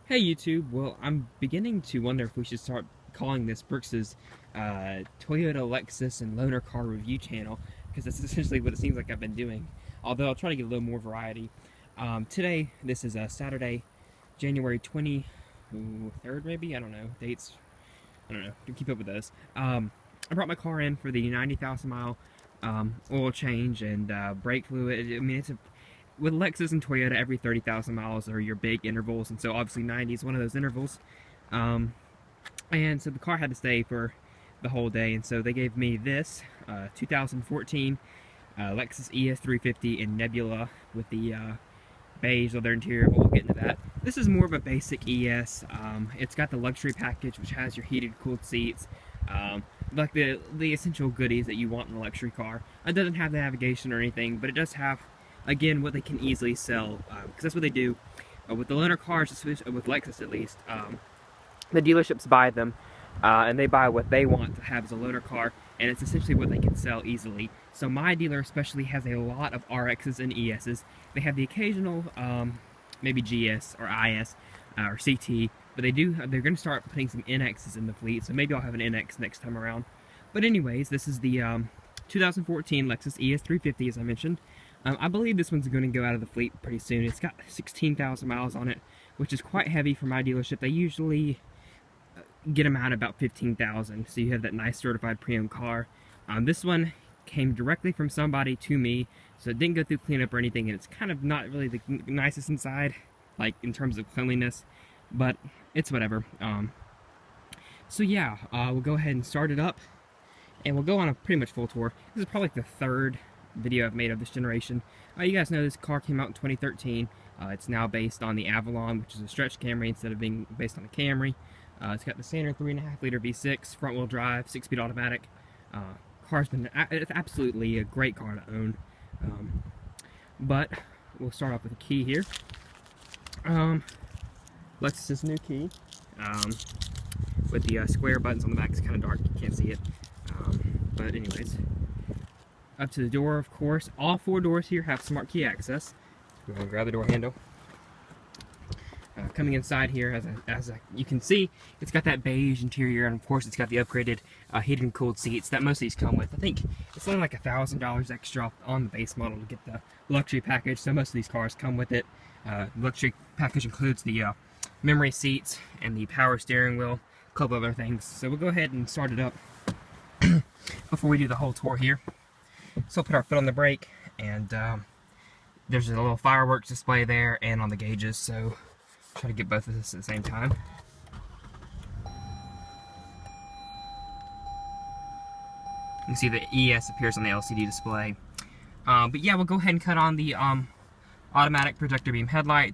Hey YouTube, well I'm beginning to wonder if we should start calling this Brooks's Toyota, Lexus, and Loaner Car Review channel, because that's essentially what it seems like I've been doing, although I'll try to get a little more variety. Today, this is Saturday, January 23rd maybe? I don't know, dates, I don't know, to keep up with those. I brought my car in for the 90,000 mile oil change and brake fluid. I mean, with Lexus and Toyota, every 30,000 miles are your big intervals, and so obviously 90 is one of those intervals. And so the car had to stay for the whole day, and so they gave me this 2014 Lexus ES350 in Nebula with the beige leather interior, but we'll get into that. This is more of a basic ES. It's got the luxury package, which has your heated, cooled seats, like the essential goodies that you want in a luxury car. It doesn't have the navigation or anything, but it does have, again, what they can easily sell, because that's what they do with the loaner cars, with Lexus at least. The dealerships buy them, and they buy what they want to have as a loaner car, and it's essentially what they can sell easily. So my dealer especially has a lot of RXs and ESs. They have the occasional, maybe GS or IS or CT, but they're going to start putting some NXs in the fleet, so maybe I'll have an NX next time around. But anyways, this is the 2014 Lexus ES350, as I mentioned. I believe this one's going to go out of the fleet pretty soon. It's got 16,000 miles on it, which is quite heavy for my dealership. They usually get them out about 15,000, so you have that nice certified pre-owned car. This one came directly from somebody to me, so it didn't go through cleanup or anything, and it's kind of not really the nicest inside, like in terms of cleanliness, but it's whatever. So yeah, we'll go ahead and start it up, and we'll go on a pretty much full tour. This is probably like the third video I've made of this generation. You guys know this car came out in 2013. It's now based on the Avalon, which is a stretch Camry instead of being based on a Camry. It's got the standard 3.5 liter V6, front wheel drive, 6-speed automatic. It's absolutely a great car to own. But we'll start off with a key here. Lexus's new key, with the square buttons on the back. It's kind of dark, you can't see it. But anyways, up to the door, of course. All 4 doors here have smart key access. We're going to grab the door handle. Coming inside here, as you can see, it's got that beige interior, and of course it's got the upgraded heated and cooled seats that most of these come with. I think it's only like $1,000 extra on the base model to get the luxury package, so most of these cars come with it. The luxury package includes the memory seats and the power steering wheel, a couple other things. So we'll go ahead and start it up before we do the whole tour here. So we'll put our foot on the brake, and there's a little fireworks display there and on the gauges, so try to get both of this at the same time. You can see the ES appears on the LCD display. But yeah, we'll go ahead and cut on the automatic projector beam headlight.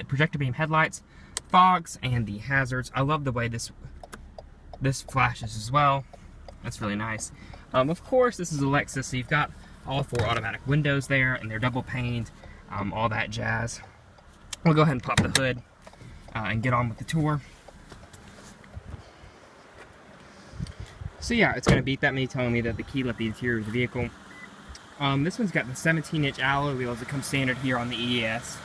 Projector beam headlights, fogs, and the hazards. I love the way this flashes as well. That's really nice. Of course, this is a Lexus, so you've got all 4 automatic windows there, and they're double paned, all that jazz. We'll go ahead and pop the hood and get on with the tour. So yeah, it's going to beat that me telling me that the key left the interior of the vehicle. This one's got the 17-inch alloy wheels that come standard here on the ES.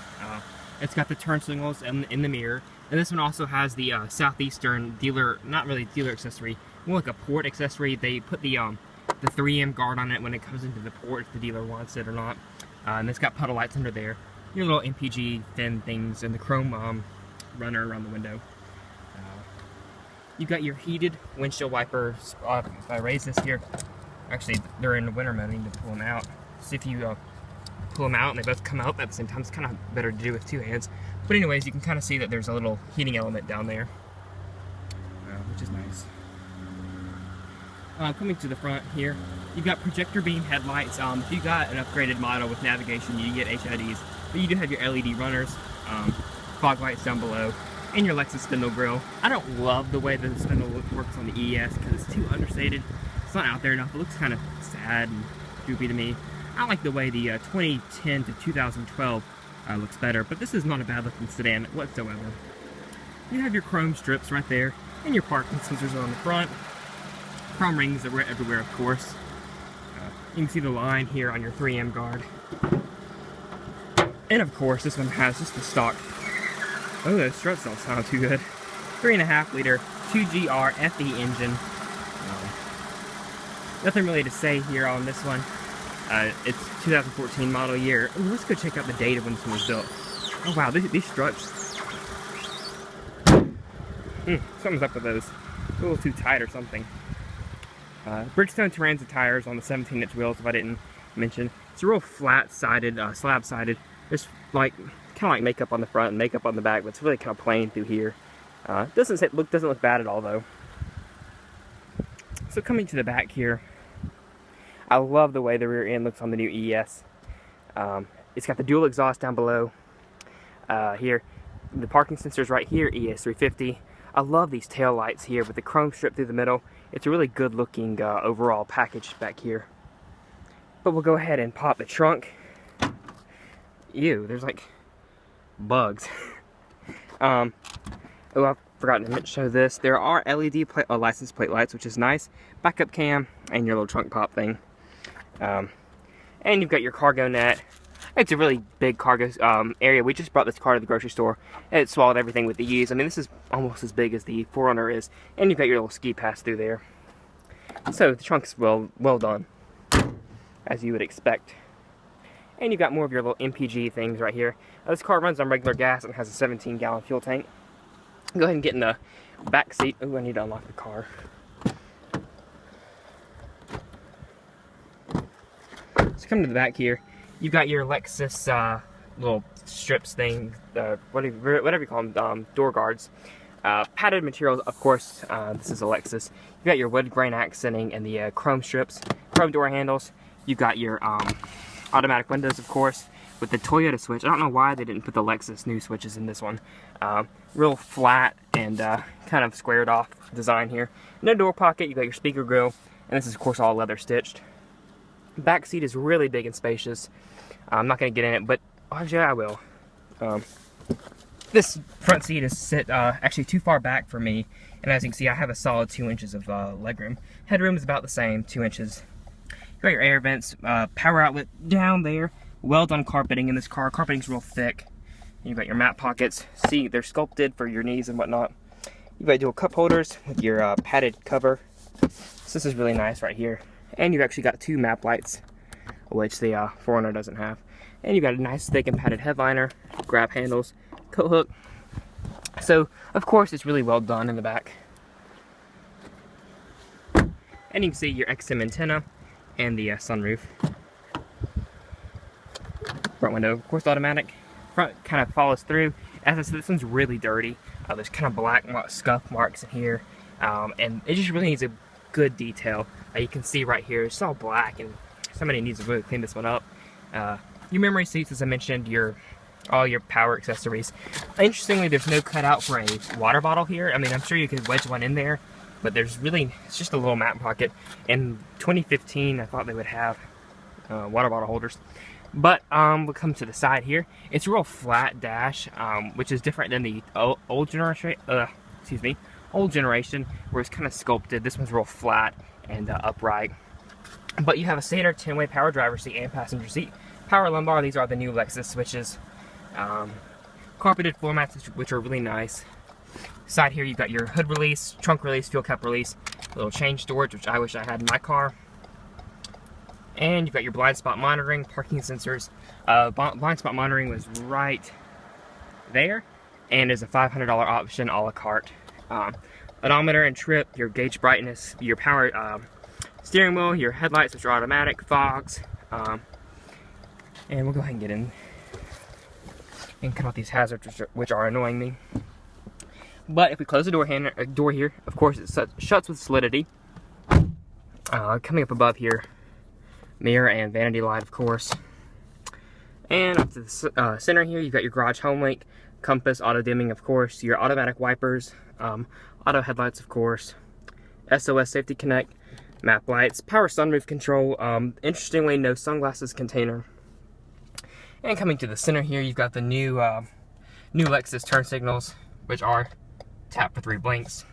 It's got the turn signals in the mirror. And this one also has the Southeastern dealer, not really dealer accessory, more like a port accessory. They put the 3M guard on it when it comes into the port if the dealer wants it or not. And it's got puddle lights under there. Your little MPG thin things, and the chrome runner around the window. You got your heated windshield wipers. If I raise this here, actually they're in the winter mode. I need to pull them out. So if you pull them out and they both come out at the same time, it's kind of better to do with 2 hands. But anyways, you can kind of see that there's a little heating element down there, which is nice. Coming to the front here, you've got projector beam headlights. If you got an upgraded model with navigation, you get HIDs, but you do have your LED runners, fog lights down below, and your Lexus spindle grille. I don't love the way that the spindle works on the ES because it's too understated. It's not out there enough. It looks kind of sad and droopy to me. I like the way the 2010 to 2012 looks better, but this is not a bad looking sedan whatsoever. You have your chrome strips right there, and your parking sensors are on the front. Chrome rings that were everywhere, of course. You can see the line here on your 3M guard. And of course, this one has just the stock Oh, those struts don't sound too good. 3.5 liter 2GR FE engine. Nothing really to say here on this one. It's 2014 model year. Ooh, let's go check out the date of when this one was built. Oh wow, these struts. Something's up with those. A little too tight or something. Bridgestone Turanza tires on the 17-inch wheels, if I didn't mention. It's a real flat-sided, slab-sided. There's like kind of like makeup on the front and makeup on the back, but it's really kind of plain through here. Doesn't look bad at all though. So coming to the back here, I love the way the rear end looks on the new ES. It's got the dual exhaust down below. Here, the parking sensors right here, ES350. I love these tail lights here with the chrome strip through the middle. It's a really good looking overall package back here. But we'll go ahead and pop the trunk. Ew, there's like bugs. Oh, I've forgotten to show this. There are LED license plate lights, which is nice. Backup cam and your little trunk pop thing. And you've got your cargo net. It's a really big cargo area. We just brought this car to the grocery store. It swallowed everything with the ease. I mean, this is almost as big as the 4Runner is. And you've got your little ski pass through there. So the trunk's well done, as you would expect. And you've got more of your little MPG things right here. This car runs on regular gas and has a 17-gallon fuel tank. Go ahead and get in the back seat. Oh, I need to unlock the car. So come to the back here. You've got your Lexus little strips thing, whatever you call them, door guards. Padded materials, of course. This is a Lexus. You've got your wood grain accenting and the chrome strips, chrome door handles. You've got your automatic windows, of course, with the Toyota switch. I don't know why they didn't put the Lexus new switches in this one. Real flat and kind of squared off design here. No door pocket. You've got your speaker grill, and this is, of course, all leather stitched. Back seat is really big and spacious. I'm not going to get in it, but actually I will. This front seat is actually too far back for me, and as you can see, I have a solid 2 inches of legroom. Headroom is about the same, 2 inches. You got your air vents, power outlet down there. Well done carpeting in this car. Carpeting's real thick. You've got your mat pockets. See, they're sculpted for your knees and whatnot. You've got dual cup holders with your padded cover. So this is really nice right here. And you've actually got 2 map lights, which the 4Runner doesn't have. And you've got a nice thick and padded headliner, grab handles, coat hook. So, of course, it's really well done in the back. And you can see your XM antenna and the sunroof. Front window, of course, automatic. Front kind of follows through. As I said, this one's really dirty. There's kind of black scuff marks in here. And it just really needs a good detail. You can see right here, it's all black, and somebody needs to really clean this one up. Your memory seats, as I mentioned, all your power accessories. Interestingly, there's no cutout for a water bottle here. I mean, I'm sure you could wedge one in there, but it's just a little mat pocket. In 2015, I thought they would have water bottle holders. But we'll come to the side here. It's a real flat dash, which is different than the old generation, where it's kind of sculpted. This one's real flat and upright. But you have a standard 10-way power driver seat and passenger seat. Power lumbar, these are the new Lexus switches. Carpeted floor mats, which are really nice. Side here, you've got your hood release, trunk release, fuel cap release, little chain storage, which I wish I had in my car. And you've got your blind spot monitoring, parking sensors. Blind spot monitoring was right there, and is a $500 option a la carte. Odometer and trip, your gauge brightness, your power steering wheel, your headlights, which are automatic, fogs. And we'll go ahead and get in and cut out these hazards, which are annoying me. But if we close the door here, of course, it shuts with solidity. Coming up above here, mirror and vanity light, of course. And up to the center here, you've got your garage home link, compass, auto dimming, of course, your automatic wipers, auto headlights, of course, SOS safety connect, map lights, power sunroof control. Interestingly, no sunglasses container. And coming to the center here, you've got the new Lexus turn signals, which are tap for 3 blinks,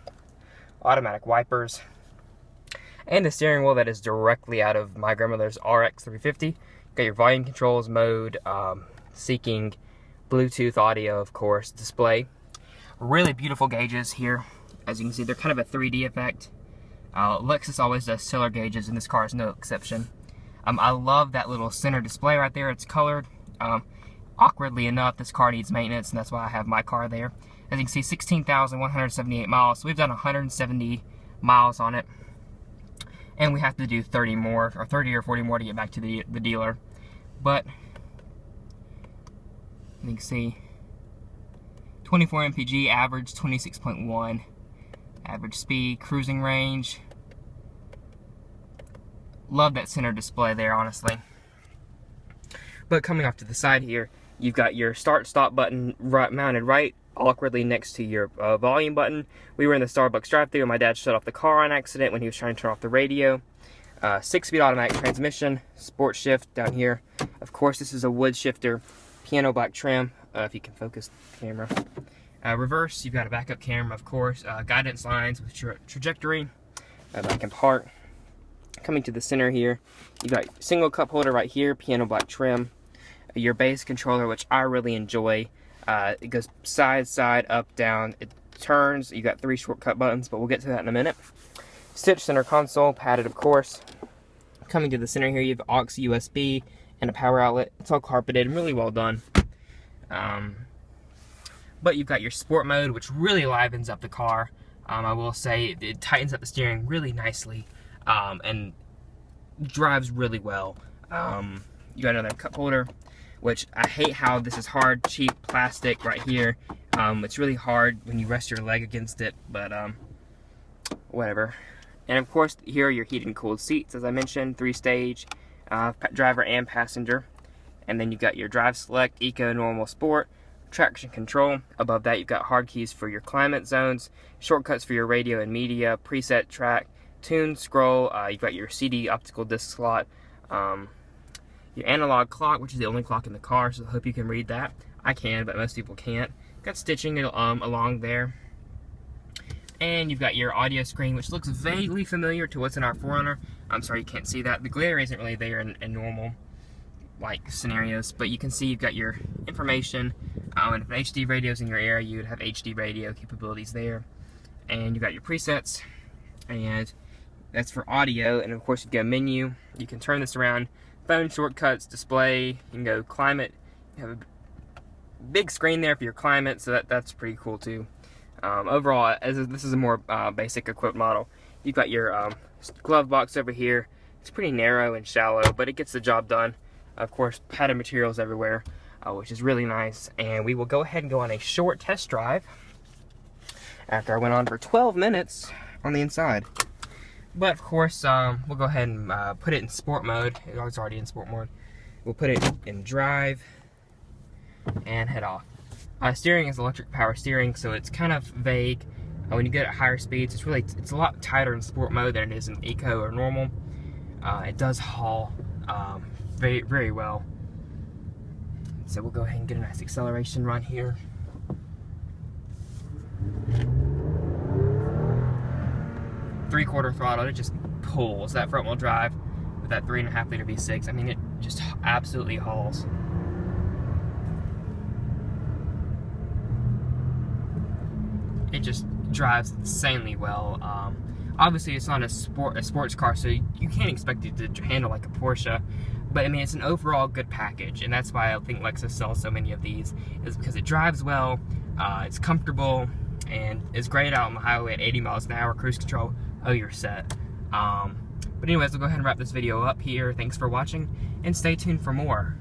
automatic wipers, and the steering wheel that is directly out of my grandmother's RX 350. Got your volume controls, mode, seeking, Bluetooth audio, of course, display. Really beautiful gauges here. As you can see, they're kind of a 3D effect. Lexus always does tiller gauges, and this car is no exception. I love that little center display right there. It's colored. Awkwardly enough, this car needs maintenance, and that's why I have my car there. As you can see, 16,178 miles. So we've done 170 miles on it, and we have to do 30 more, or 30 or 40 more to get back to the dealer. But you can see 24 mpg, average 26.1, average speed, cruising range. Love that center display there, honestly. But coming off to the side here, you've got your start-stop button mounted right awkwardly next to your volume button. We were in the Starbucks drive-thru and my dad shut off the car on accident when he was trying to turn off the radio. 6-speed automatic transmission, sport shift down here. Of course, this is a wood shifter, piano black trim, if you can focus the camera. Reverse, you've got a backup camera, of course, guidance lines with trajectory, back and park. Coming to the center here, you got single cup holder right here, piano black trim, your bass controller, which I really enjoy. It goes side, side, up, down. It turns. You got 3 shortcut buttons, but we'll get to that in a minute. Stitch center console, padded, of course. Coming to the center here, you have aux USB and a power outlet. It's all carpeted and really well done. But you've got your sport mode, which really livens up the car. I will say it tightens up the steering really nicely. And drives really well. You got another cup holder, which I hate how this is hard, cheap plastic right here. It's really hard when you rest your leg against it, but whatever. And of course, here are your heated and cooled seats, as I mentioned, 3-stage, driver and passenger. And then you've got your drive select, eco, normal, sport, traction control. Above that, you've got hard keys for your climate zones, shortcuts for your radio and media, preset track, tune, scroll. You've got your CD optical disc slot, your analog clock, which is the only clock in the car, so I hope you can read that. I can, but most people can't. Got stitching along there. And you've got your audio screen, which looks vaguely familiar to what's in our 4Runner. I'm sorry you can't see that. The glare isn't really there in normal like scenarios, but you can see you've got your information. And if HD radio's in your area, you would have HD radio capabilities there. And you've got your presets, and that's for audio. And of course, you've got a menu. You can turn this around. Phone shortcuts, display. You can go climate. You have a big screen there for your climate, so that's pretty cool too. Overall, this is a more basic equipped model. You've got your glove box over here. It's pretty narrow and shallow, but it gets the job done. Of course, padded materials everywhere, which is really nice. And we will go ahead and go on a short test drive after I went on for 12 minutes on the inside. But of course, we'll go ahead and put it in sport mode. It's already in sport mode. We'll put it in drive and head off. Steering is electric power steering, so it's kind of vague. When you get at higher speeds, it's a lot tighter in sport mode than it is in eco or normal. It does haul very, very well. So we'll go ahead and get a nice acceleration run here. Three-quarter throttle, it just pulls. That front-wheel drive with that 3.5 liter V6, I mean, it just absolutely hauls. It just drives insanely well. Obviously, it's not a sports car, so you can't expect it to handle like a Porsche. But I mean, it's an overall good package, and that's why I think Lexus sells so many of these, is because it drives well, it's comfortable, and it's great out on the highway at 80 miles an hour, cruise control. Oh, you're set. But anyways, we'll go ahead and wrap this video up here. Thanks for watching, and stay tuned for more.